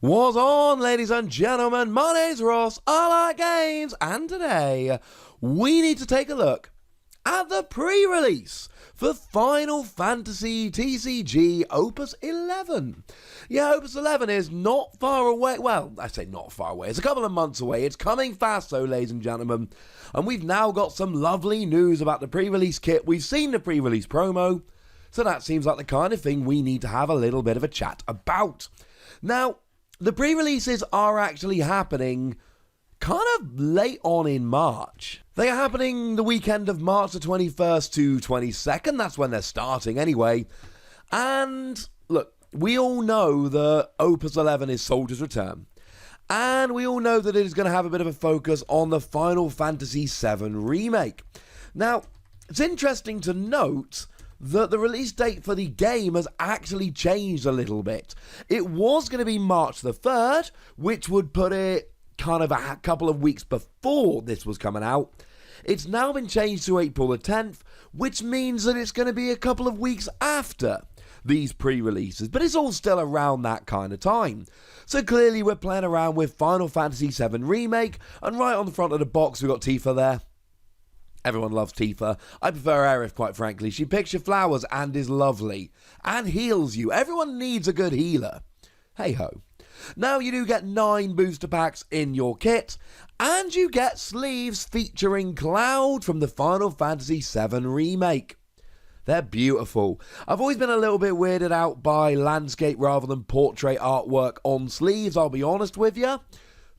What's on, ladies and gentlemen? My name's Ross, I like games, and today we need to take a look at the pre-release for Final Fantasy TCG Opus XI. Yeah, Opus XI is not far away. Well, I say not far away. It's a couple of months away. It's coming fast, though, ladies and gentlemen. And we've now got some lovely news about the pre-release kit. We've seen the pre-release promo, so that seems like the kind of thing we need to have a little bit of a chat about. Now, the pre-releases are actually happening kind of late on in March. They are happening the weekend of March the 21st to 22nd. That's when they're starting anyway. And look, we all know that Opus XI is Soldier's Return. And we all know that it is going to have a bit of a focus on the Final Fantasy VII Remake. Now, it's interesting to note that the release date for the game has actually changed a little bit. It was going to be March the 3rd, which would put it kind of a couple of weeks before this was coming out. It's now been changed to April the 10th, which means that it's going to be a couple of weeks after these pre-releases, but it's all still around that kind of time. So clearly we're playing around with Final Fantasy VII Remake, and right on the front of the box we've got Tifa there. Everyone loves Tifa. I prefer Aerith, quite frankly. She picks your flowers and is lovely. And heals you. Everyone needs a good healer. Hey-ho. Now you do get 9 booster packs in your kit. And you get sleeves featuring Cloud from the Final Fantasy VII Remake. They're beautiful. I've always been a little bit weirded out by landscape rather than portrait artwork on sleeves, I'll be honest with you.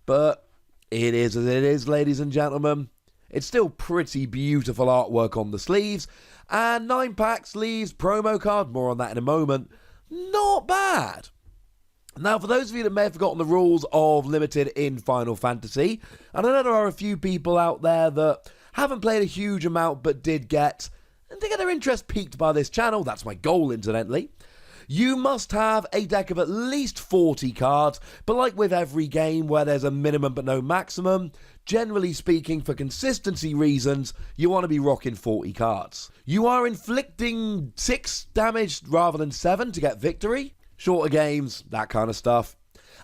But it is as it is, ladies and gentlemen. It's still pretty beautiful artwork on the sleeves, and 9-pack sleeves, promo card, more on that in a moment, not bad. Now, for those of you that may have forgotten the rules of Limited in Final Fantasy, and I know there are a few people out there that haven't played a huge amount but did get their interest piqued by this channel, that's my goal incidentally. You must have a deck of at least 40 cards, but like with every game where there's a minimum but no maximum, generally speaking, for consistency reasons, you want to be rocking 40 cards. You are inflicting 6 damage rather than 7 to get victory, shorter games, that kind of stuff.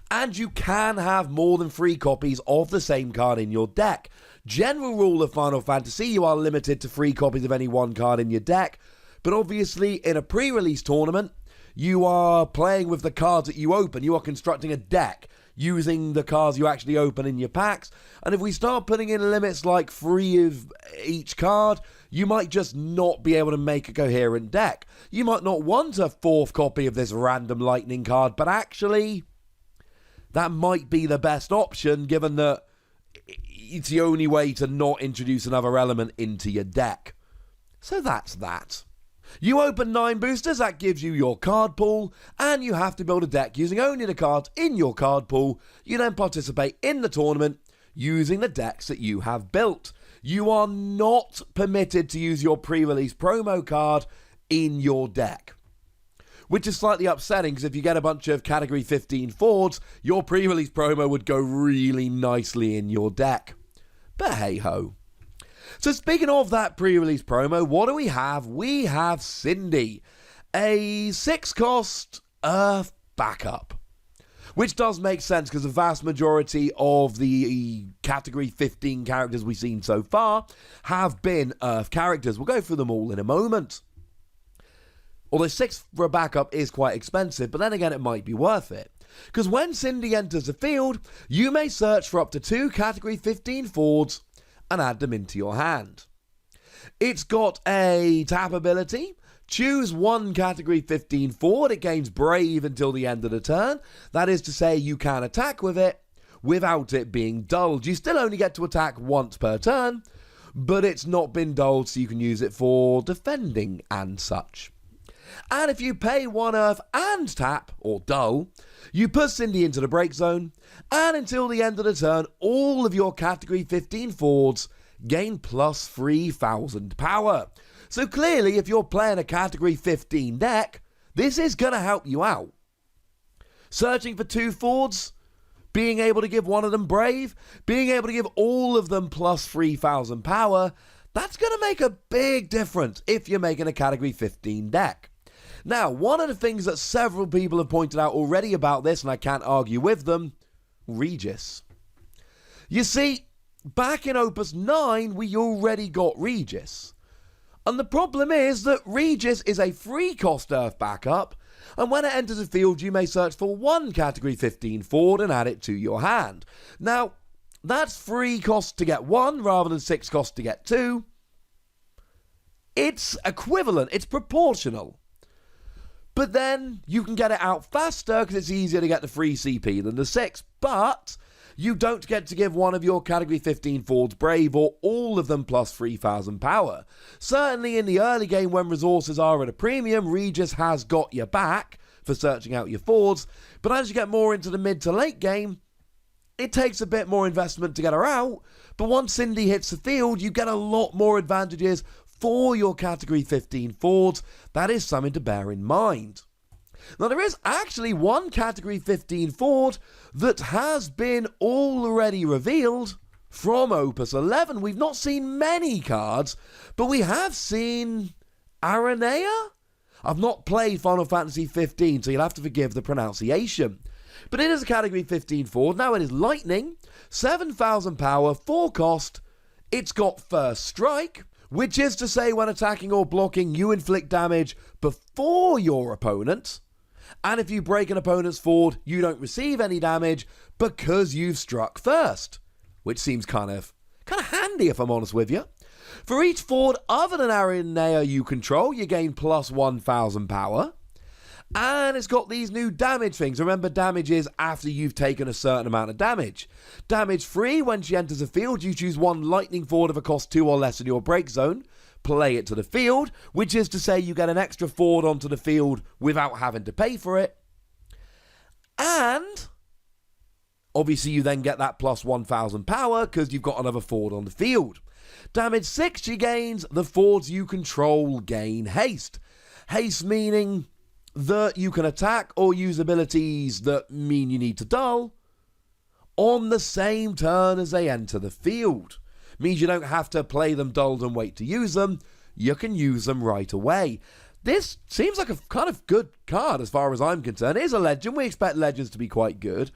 And you can have more than 3 copies of the same card in your deck. General rule of Final Fantasy, you are limited to 3 copies of any one card in your deck, but obviously in a pre-release tournament, you are playing with the cards that you open. You are constructing a deck using the cards you actually open in your packs. And if we start putting in limits like 3 of each card, you might just not be able to make a coherent deck. You might not want a 4th copy of this random lightning card, but actually, that might be the best option given that it's the only way to not introduce another element into your deck. So that's that. You open 9 boosters, that gives you your card pool, and you have to build a deck using only the cards in your card pool. You then participate in the tournament using the decks that you have built. You are not permitted to use your pre-release promo card in your deck, which is slightly upsetting because if you get a bunch of category 15 Fords, your pre-release promo would go really nicely in your deck. But hey-ho. So speaking of that pre-release promo, what do we have? We have Cindy, a 6-cost Earth backup, which does make sense because the vast majority of the category 15 characters we've seen so far have been Earth characters. We'll go through them all in a moment. Although 6 for a backup is quite expensive, but then again it might be worth it. Because when Cindy enters the field, you may search for up to 2 category 15 Fords and add them into your hand. It's got a tap ability. Choose 1 category 15 Ford. It gains Brave until the end of the turn. That is to say you can attack with it without it being dulled. You still only get to attack once per turn, but it's not been dulled so you can use it for defending and such. And if you pay 1 Earth and tap, or dull, you put Cindy into the break zone, and until the end of the turn, all of your category 15 Fords gain plus 3,000 power. So clearly, if you're playing a category 15 deck, this is going to help you out. Searching for 2 Fords, being able to give 1 of them Brave, being able to give all of them plus 3,000 power, that's going to make a big difference if you're making a category 15 deck. Now, one of the things that several people have pointed out already about this, and I can't argue with them, Regis. You see, back in Opus 9, we already got Regis. And the problem is that Regis is a free cost Earth backup, and when it enters the field, you may search for one Category 15 Ford and add it to your hand. Now, that's free cost to get one rather than 6 cost to get two. It's equivalent, it's proportional. But then you can get it out faster because it's easier to get the free CP than the 6. But you don't get to give one of your Category 15 Fords Brave or all of them plus 3,000 power. Certainly in the early game when resources are at a premium, Regis has got your back for searching out your Fords. But as you get more into the mid to late game, it takes a bit more investment to get her out. But once Cindy hits the field, you get a lot more advantages for your Category 15 Fords. That is something to bear in mind. Now, there is actually one Category 15 Ford that has been already revealed from Opus 11. We've not seen many cards, but we have seen Aranea? I've not played Final Fantasy 15, so you'll have to forgive the pronunciation. But it is a Category 15 Ford. Now, it is Lightning, 7,000 power, 4 cost. It's got First Strike, which is to say when attacking or blocking, you inflict damage before your opponent. And if you break an opponent's Ford, you don't receive any damage because you've struck first. Which seems kind of handy if I'm honest with you. For each Ford other than Aranea you control, you gain plus 1,000 power. And it's got these new damage things. Remember, damage is after you've taken a certain amount of damage. Damage free, when she enters the field, you choose one Lightning Ford of a cost 2 or less in your break zone. Play it to the field, which is to say you get an extra Ford onto the field without having to pay for it. And obviously you then get that plus 1,000 power because you've got another Ford on the field. Damage 6 she gains, the Fords you control gain haste. Haste meaning that you can attack or use abilities that mean you need to dull on the same turn as they enter the field. Means you don't have to play them dulled and wait to use them. You can use them right away. This seems like a kind of good card as far as I'm concerned. It is a legend. We expect legends to be quite good.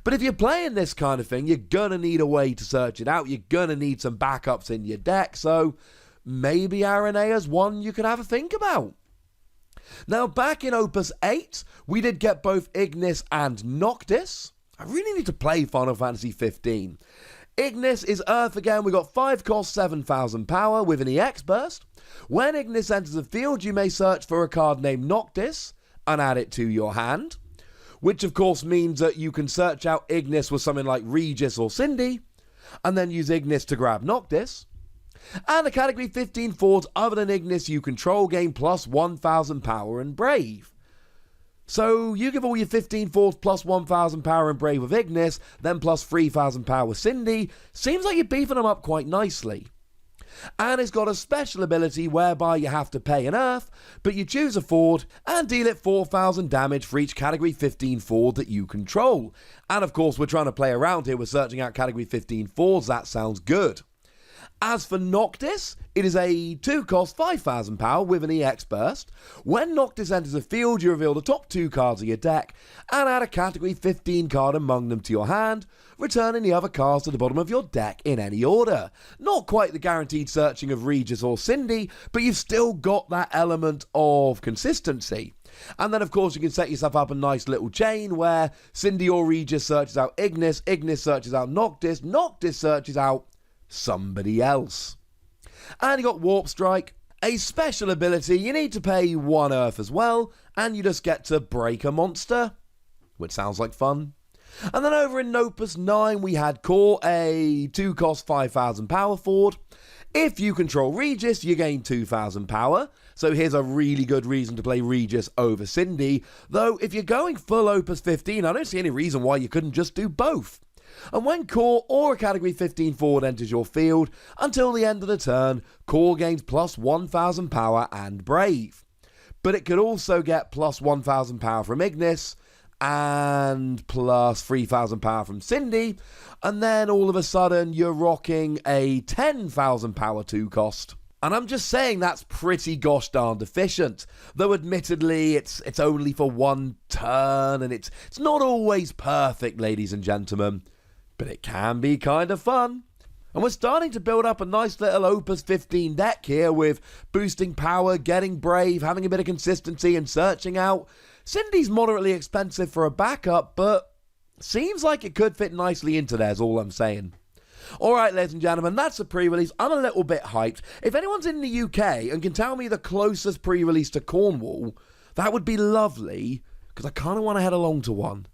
But if you're playing this kind of thing, you're going to need a way to search it out. You're going to need some backups in your deck. So maybe Aranea's one you could have a think about. Now, back in Opus 8, we did get both Ignis and Noctis. I really need to play Final Fantasy 15. Ignis is Earth again. We got 5 cost, 7,000 power with an EX burst. When Ignis enters the field, you may search for a card named Noctis and add it to your hand, which of course means that you can search out Ignis with something like Regis or Cindy, and then use Ignis to grab Noctis. And the Category 15 Fords other than Ignis you control gain plus 1,000 power and Brave. So you give all your 15 Fords plus 1,000 power and Brave with Ignis, then plus 3,000 power with Cindy. Seems like you're beefing them up quite nicely. And it's got a special ability whereby you have to pay an Earth, but you choose a Ford and deal it 4,000 damage for each Category 15 Ford that you control. And of course we're trying to play around here with searching out Category 15 Fords. That sounds good. As for Noctis, it is a 2 cost 5,000 power with an EX burst. When Noctis enters the field, you reveal the top 2 cards of your deck and add a Category 15 card among them to your hand, returning the other cards to the bottom of your deck in any order. Not quite the guaranteed searching of Regis or Cindy, but you've still got that element of consistency. And then of course you can set yourself up a nice little chain where Cindy or Regis searches out Ignis, Ignis searches out Noctis, Noctis searches out somebody else. And you got Warp Strike, a special ability. You need to pay 1 Earth as well, and you just get to break a monster, which sounds like fun. And then over in Opus 9 we had Core, a 2 cost 5,000 power Ford. If you control Regis, you gain 2,000 power. So here's a really good reason to play Regis over Cindy. Though if you're going full Opus 15, I don't see any reason why you couldn't just do both. And when Core or a Category 15 Ford enters your field, until the end of the turn, Core gains plus 1,000 power and Brave. But it could also get plus 1,000 power from Ignis, and plus 3,000 power from Cindy, and then all of a sudden you're rocking a 10,000 power 2 cost. And I'm just saying that's pretty gosh darned efficient. Though admittedly, it's only for one turn, and it's not always perfect, ladies and gentlemen. But it can be kind of fun. And we're starting to build up a nice little Opus 15 deck here with boosting power, getting brave, having a bit of consistency, and searching out. Cindy's moderately expensive for a backup, but seems like it could fit nicely into there, is all I'm saying. Alright, ladies and gentlemen, that's the pre-release. I'm a little bit hyped. If anyone's in the UK and can tell me the closest pre-release to Cornwall, that would be lovely, because I kind of want to head along to one.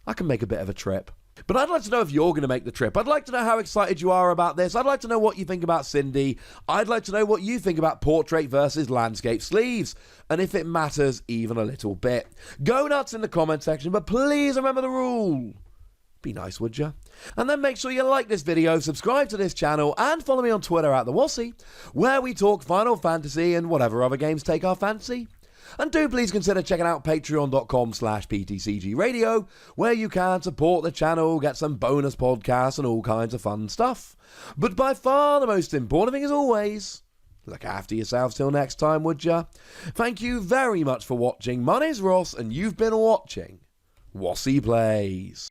I can make a bit of a trip. But I'd like to know if you're going to make the trip. I'd like to know how excited you are about this. I'd like to know what you think about Cindy. I'd like to know what you think about portrait versus landscape sleeves. And if it matters even a little bit. Go nuts in the comment section, but please remember the rule. Be nice, would you? And then make sure you like this video, subscribe to this channel, and follow me on Twitter @TheWossy, where we talk Final Fantasy and whatever other games take our fancy. And do please consider checking out patreon.com/PTCGradio, where you can support the channel, get some bonus podcasts and all kinds of fun stuff. But by far the most important thing, as always, look after yourselves till next time, would ya? Thank you very much for watching. My name's Ross, and you've been watching Wossy Plays.